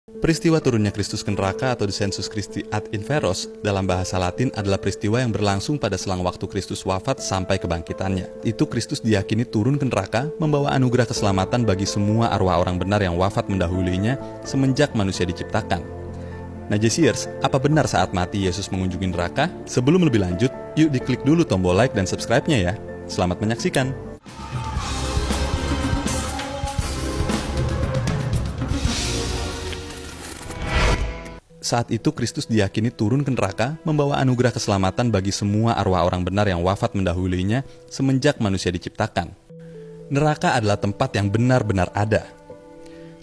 Peristiwa turunnya Kristus ke neraka atau Descensus Christi ad inferos dalam bahasa Latin adalah peristiwa yang berlangsung pada selang waktu Kristus wafat sampai kebangkitannya. Itu Kristus diyakini turun ke neraka, membawa anugerah keselamatan bagi semua arwah orang benar yang wafat mendahulunya semenjak manusia diciptakan. Nah Jesiers, apa benar saat mati Yesus mengunjungi neraka? Sebelum lebih lanjut, yuk diklik dulu tombol like dan subscribe-nya ya. Selamat menyaksikan. Saat itu Kristus diyakini turun ke neraka, membawa anugerah keselamatan bagi semua arwah orang benar yang wafat mendahulunya semenjak manusia diciptakan. Neraka adalah tempat yang benar-benar ada.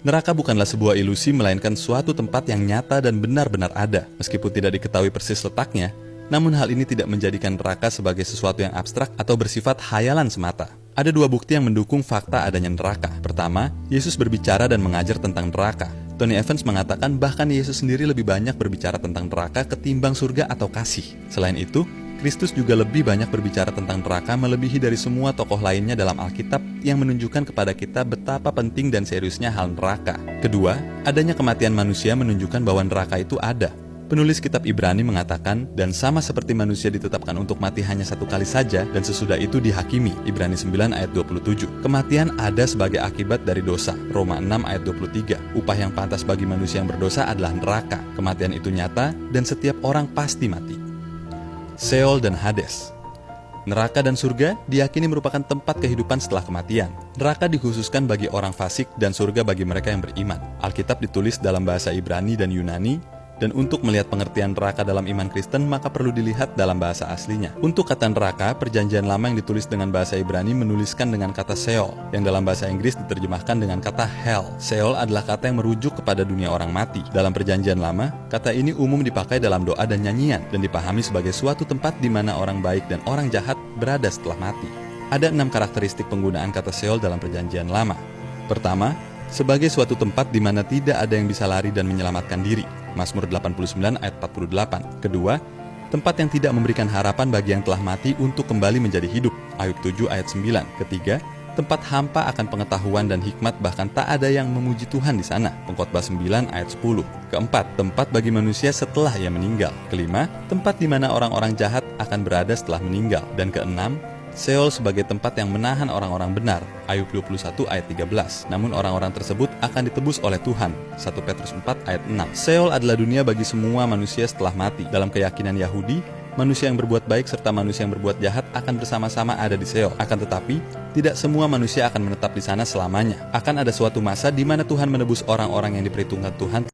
Neraka bukanlah sebuah ilusi, melainkan suatu tempat yang nyata dan benar-benar ada. Meskipun tidak diketahui persis letaknya, namun hal ini tidak menjadikan neraka sebagai sesuatu yang abstrak atau bersifat hayalan semata. Ada dua bukti yang mendukung fakta adanya neraka. Pertama, Yesus berbicara dan mengajar tentang neraka. Tony Evans mengatakan bahkan Yesus sendiri lebih banyak berbicara tentang neraka ketimbang surga atau kasih. Selain itu, Kristus juga lebih banyak berbicara tentang neraka melebihi dari semua tokoh lainnya dalam Alkitab yang menunjukkan kepada kita betapa penting dan seriusnya hal neraka. Kedua, adanya kematian manusia menunjukkan bahwa neraka itu ada. Penulis kitab Ibrani mengatakan, dan sama seperti manusia ditetapkan untuk mati hanya satu kali saja dan sesudah itu dihakimi, Ibrani 9 ayat 27. Kematian ada sebagai akibat dari dosa, Roma 6 ayat 23. Upah yang pantas bagi manusia yang berdosa adalah neraka. Kematian itu nyata dan setiap orang pasti mati. Seol dan Hades. Neraka dan surga diyakini merupakan tempat kehidupan setelah kematian. Neraka dikhususkan bagi orang fasik dan surga bagi mereka yang beriman. Alkitab ditulis dalam bahasa Ibrani dan Yunani, dan untuk melihat pengertian neraka dalam iman Kristen, maka perlu dilihat dalam bahasa aslinya. Untuk kata neraka, Perjanjian Lama yang ditulis dengan bahasa Ibrani menuliskan dengan kata Seol, yang dalam bahasa Inggris diterjemahkan dengan kata hell. Seol adalah kata yang merujuk kepada dunia orang mati. Dalam Perjanjian Lama, kata ini umum dipakai dalam doa dan nyanyian, dan dipahami sebagai suatu tempat di mana orang baik dan orang jahat berada setelah mati. Ada 6 karakteristik penggunaan kata Seol dalam Perjanjian Lama. Pertama, sebagai suatu tempat di mana tidak ada yang bisa lari dan menyelamatkan diri, Mazmur 89 ayat 48. Kedua, tempat yang tidak memberikan harapan bagi yang telah mati untuk kembali menjadi hidup, Ayub 7 ayat 9. Ketiga, tempat hampa akan pengetahuan dan hikmat, bahkan tak ada yang memuji Tuhan di sana, Pengkhotbah 9 ayat 10. Keempat, tempat bagi manusia setelah ia meninggal. Kelima, tempat di mana orang-orang jahat akan berada setelah meninggal. Dan keenam, Seol sebagai tempat yang menahan orang-orang benar, Ayub 21 ayat 13. Namun orang-orang tersebut akan ditebus oleh Tuhan, 1 Petrus 4 ayat 6. Seol adalah dunia bagi semua manusia setelah mati. Dalam keyakinan Yahudi, manusia yang berbuat baik serta manusia yang berbuat jahat akan bersama-sama ada di Seol. Akan tetapi, tidak semua manusia akan menetap di sana selamanya. Akan ada suatu masa di mana Tuhan menebus orang-orang yang diperhitungkan Tuhan